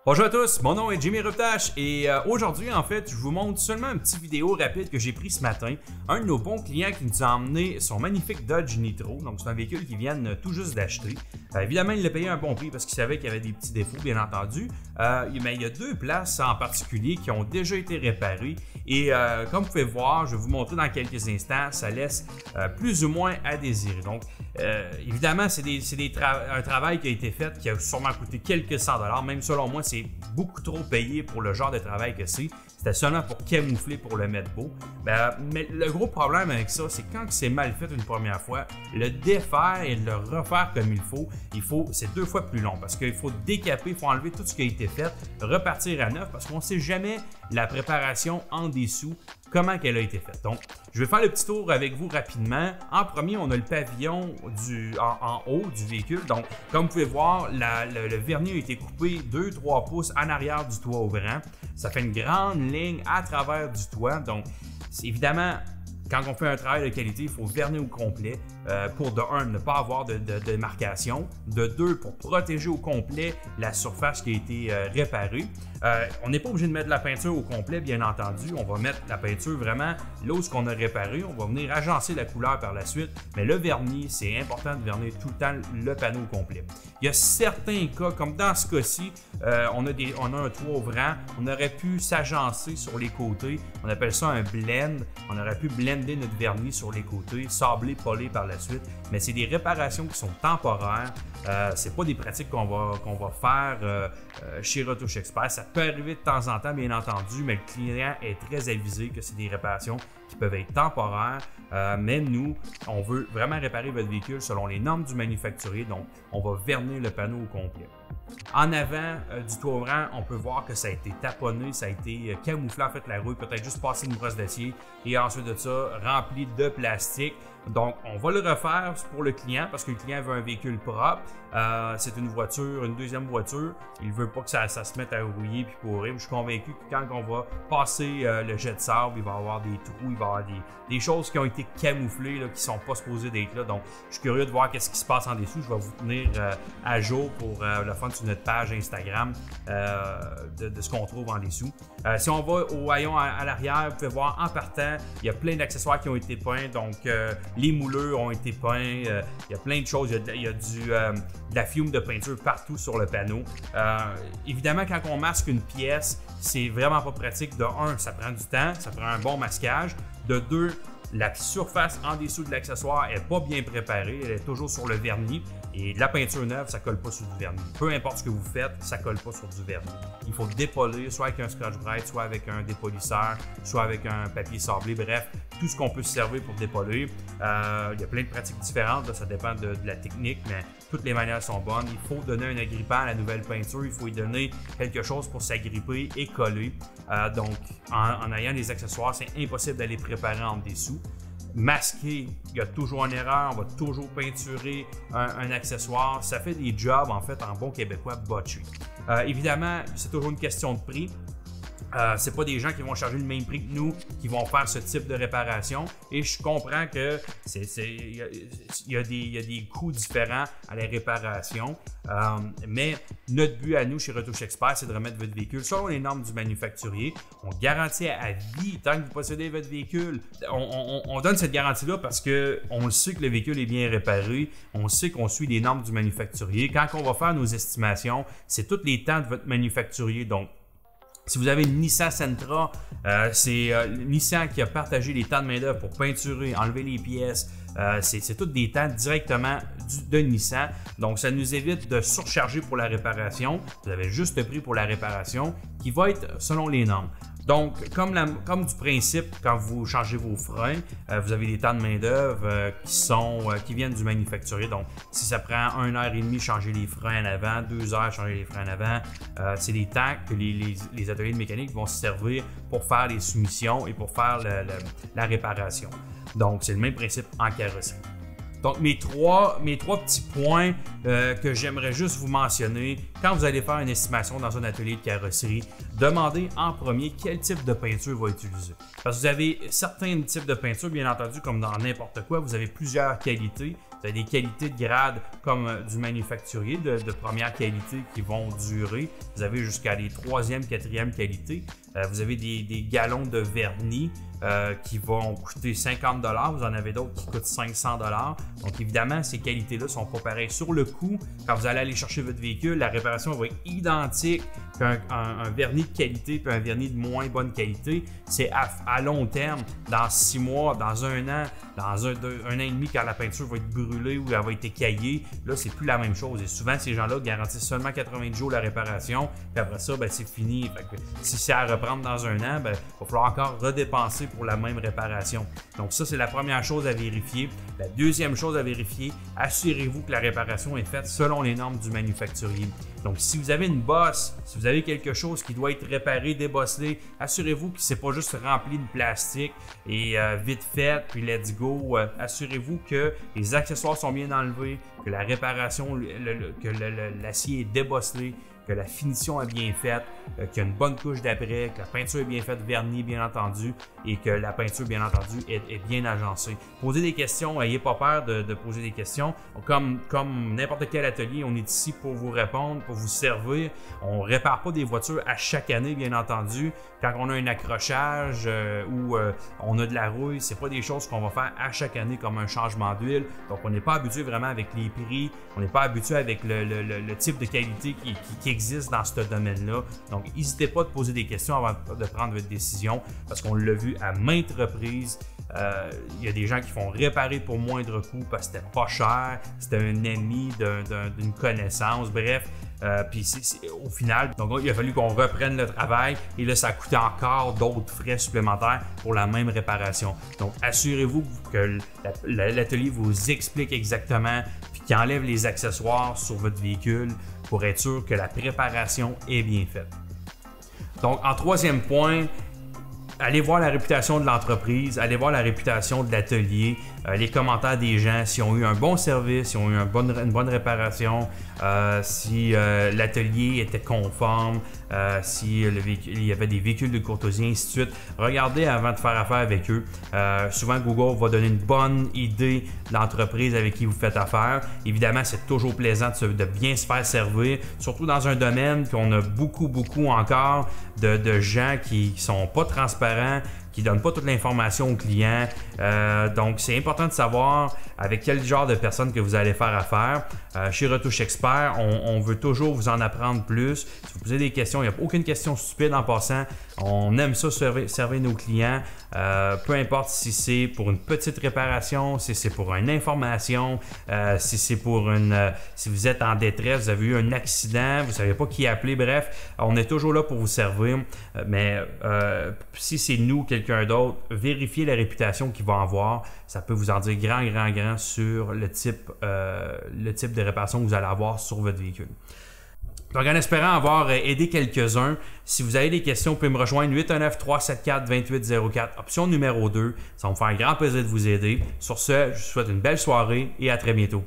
Bonjour à tous, mon nom est Jimmy Ruptache et aujourd'hui en fait je vous montre seulement une petite vidéo rapide que j'ai pris ce matin. Un de nos bons clients qui nous a emmené son magnifique Dodge Nitro, donc c'est un véhicule qu'il vient tout juste d'acheter. Évidemment il l'a payé un bon prix parce qu'il savait qu'il y avait des petits défauts bien entendu. Mais il y a deux places en particulier qui ont déjà été réparées et comme vous pouvez voir, je vais vous montrer dans quelques instants, ça laisse plus ou moins à désirer. Donc évidemment c'est un travail qui a été fait qui a sûrement coûté quelques cents dollars, même selon moi c'est beaucoup trop payé pour le genre de travail que c'est. C'était seulement pour camoufler, pour le mettre beau. Mais le gros problème avec ça, c'est quand c'est mal fait une première fois, le défaire et le refaire comme c'est deux fois plus long parce qu'il faut décaper, il faut enlever tout ce qui a été fait, repartir à neuf parce qu'on ne sait jamais la préparation en dessous, comment elle a été faite. Donc, je vais faire le petit tour avec vous rapidement. En premier, on a le pavillon en haut du véhicule. Donc, comme vous pouvez voir, le vernis a été coupé 2-3 pouces en arrière du toit ouvrant. Ça fait une grande ligne à travers du toit. Donc, évidemment, quand on fait un travail de qualité, il faut vernir au complet pour de 1, ne pas avoir de marcation, de 2, pour protéger au complet la surface qui a été réparée. On n'est pas obligé de mettre la peinture au complet, bien entendu. On va mettre la peinture vraiment là où on a réparé. On va venir agencer la couleur par la suite. Mais le vernis, c'est important de vernir tout le temps le panneau au complet. Il y a certains cas, comme dans ce cas-ci, on a un toit ouvrant. On aurait pu s'agencer sur les côtés. On appelle ça un blend. On aurait pu blender notre vernis sur les côtés, sabler, poler par la suite. Mais c'est des réparations qui sont temporaires. C'est pas des pratiques qu'on va faire chez Retouche Expert. Ça peut arriver de temps en temps, bien entendu, mais le client est très avisé que c'est des réparations qui peuvent être temporaires. Mais nous, on veut vraiment réparer votre véhicule selon les normes du manufacturier. Donc, on va vernir le panneau au complet. En avant du toit ouvrant, on peut voir que ça a été taponné, ça a été camouflé en fait la rouille, peut-être juste passé une brosse d'acier et ensuite de ça, rempli de plastique. Donc, on va le refaire pour le client parce que le client veut un véhicule propre. C'est une voiture, une deuxième voiture. Il ne veut pas que ça se mette à rouiller puis pourrir. Je suis convaincu que quand on va passer le jet de sable, il va y avoir des trous, il va y avoir des choses qui ont été camouflées, là, qui ne sont pas supposées d'être là. Donc, je suis curieux de voir qu'est-ce qui se passe en dessous. Je vais vous tenir à jour pour le fun sur notre page Instagram de ce qu'on trouve en dessous. Si on va au haillon à l'arrière, vous pouvez voir en partant, il y a plein d'accessoires qui ont été peints. Donc, les moulures ont été peints. Il y a plein de choses. Il y a de la fiume de peinture partout sur le panneau. Évidemment, quand on masque une pièce, c'est vraiment pas pratique. De 1, ça prend du temps, ça prend un bon masquage. De 2, la surface en dessous de l'accessoire n'est pas bien préparée, elle est toujours sur le vernis. Et de la peinture neuve, ça ne colle pas sur du vernis. Peu importe ce que vous faites, ça ne colle pas sur du vernis. Il faut dépolir, soit avec un Scotch-Brite, soit avec un dépolisseur, soit avec un papier sablé. Bref, tout ce qu'on peut se servir pour dépolir. Il y a plein de pratiques différentes, là, ça dépend de la technique, mais toutes les manières sont bonnes. Il faut donner un agrippant à la nouvelle peinture, il faut y donner quelque chose pour s'agripper et coller. Donc, en ayant des accessoires, c'est impossible d'aller préparer en dessous. Masquer, il y a toujours une erreur, on va toujours peinturer un accessoire. Ça fait des jobs, en fait, en bon québécois, botchés. Évidemment, c'est toujours une question de prix. C'est pas des gens qui vont charger le même prix que nous qui vont faire ce type de réparation et je comprends que il y a des coûts différents à la réparation, mais notre but à nous chez Retouche Expert, c'est de remettre votre véhicule selon les normes du manufacturier. On garantit à vie tant que vous possédez votre véhicule. On donne cette garantie-là parce qu'on le sait que le véhicule est bien réparé, on sait qu'on suit les normes du manufacturier. Quand on va faire nos estimations, c'est tous les temps de votre manufacturier. Donc, si vous avez une Nissan Sentra, c'est Nissan qui a partagé les temps de main-d'œuvre pour peinturer, enlever les pièces. C'est tous des temps directement de Nissan. Donc, ça nous évite de surcharger pour la réparation. Vous avez juste le prix pour la réparation qui va être selon les normes. Donc, comme du principe, quand vous changez vos freins, vous avez des temps de main-d'œuvre qui viennent du manufacturier. Donc, si ça prend 1h30 changer les freins en avant, 2 heures changer les freins en avant, c'est des temps que les ateliers de mécanique vont se servir pour faire les soumissions et pour faire la réparation. Donc, c'est le même principe en carrosserie. Donc, mes trois petits points que j'aimerais juste vous mentionner, quand vous allez faire une estimation dans un atelier de carrosserie, demandez en premier quel type de peinture va utiliser. Parce que vous avez certains types de peinture, bien entendu, comme dans n'importe quoi, vous avez plusieurs qualités. Vous Tu as des qualités de grade comme du manufacturier de première qualité qui vont durer. Vous avez jusqu'à les 3e, 4e qualités. Vous avez des galons de vernis qui vont coûter 50 $. Vous en avez d'autres qui coûtent 500 $. Donc évidemment, ces qualités-là ne sont pas pareilles. Sur le coup, quand vous allez aller chercher votre véhicule, la réparation va être identique qu'un vernis de qualité puis un vernis de moins bonne qualité. C'est à long terme, dans 6 mois, dans 1 an, dans un an et demi, quand la peinture va être brûlée ou elle va être écaillée, là, c'est plus la même chose. Et souvent, ces gens-là garantissent seulement 90 jours la réparation, puis après ça, ben, c'est fini. Fait que si c'est à reprendre dans 1 an, ben, il va falloir encore redépenser pour la même réparation. Donc ça, c'est la première chose à vérifier. La deuxième chose à vérifier, assurez-vous que la réparation est faite selon les normes du manufacturier. Donc si vous avez une bosse, si vous avez quelque chose qui doit être réparé, débosselé, assurez-vous que c'est pas juste rempli de plastique et vite fait, puis let's go. Assurez-vous que les accessoires sont bien enlevés, que la réparation, que l'acier est débosselé, que la finition est bien faite, qu'il y a une bonne couche d'après, que la peinture est bien faite, vernis bien entendu, et que la peinture bien entendu est bien agencée. Posez des questions, n'ayez pas peur de poser des questions. Comme n'importe quel atelier, on est ici pour vous répondre, pour vous servir. On ne répare pas des voitures à chaque année, bien entendu. Quand on a un accrochage ou on a de la rouille, c'est pas des choses qu'on va faire à chaque année comme un changement d'huile. Donc on n'est pas habitué vraiment avec les prix, on n'est pas habitué avec le type de qualité qui existe dans ce domaine-là. Donc n'hésitez pas à poser des questions avant de prendre votre décision parce qu'on l'a vu à maintes reprises. Il y a des gens qui font réparer pour moindre coût parce que c'était pas cher, c'était un ami d'une connaissance, bref. Puis au final, donc il a fallu qu'on reprenne le travail et là, ça a coûté encore d'autres frais supplémentaires pour la même réparation. Donc, assurez-vous que l'atelier vous explique exactement puis qu'il enlève les accessoires sur votre véhicule pour être sûr que la préparation est bien faite. Donc, en troisième point, allez voir la réputation de l'entreprise, allez voir la réputation de l'atelier, les commentaires des gens, s'ils ont eu un bon service, s'ils ont eu une bonne réparation, si l'atelier était conforme, si il y avait des véhicules de courtoisie, ainsi de suite. Regardez avant de faire affaire avec eux. Souvent, Google va donner une bonne idée de l'entreprise avec qui vous faites affaire. Évidemment, c'est toujours plaisant de bien se faire servir, surtout dans un domaine qu'on a beaucoup encore de gens qui ne sont pas transparents, qui ne donnent pas toute l'information aux clients. Donc, c'est important de savoir avec quel genre de personnes que vous allez faire affaire. Chez Retouche Expert, on veut toujours vous en apprendre plus. Si vous posez des questions, il n'y a aucune question stupide en passant. On aime ça servir nos clients. Peu importe si c'est pour une petite réparation, si c'est pour une information, si c'est pour si vous êtes en détresse, vous avez eu un accident, vous ne savez pas qui appeler, bref, on est toujours là pour vous servir. Mais si c'est nous, quelqu'un d'autre, vérifiez la réputation qu'il va avoir. Ça peut vous en dire grand sur le type de réparation que vous allez avoir sur votre véhicule. Donc, en espérant avoir aidé quelques-uns, si vous avez des questions, vous pouvez me rejoindre 819-374-2804, option numéro 2. Ça va me faire un grand plaisir de vous aider. Sur ce, je vous souhaite une belle soirée et à très bientôt.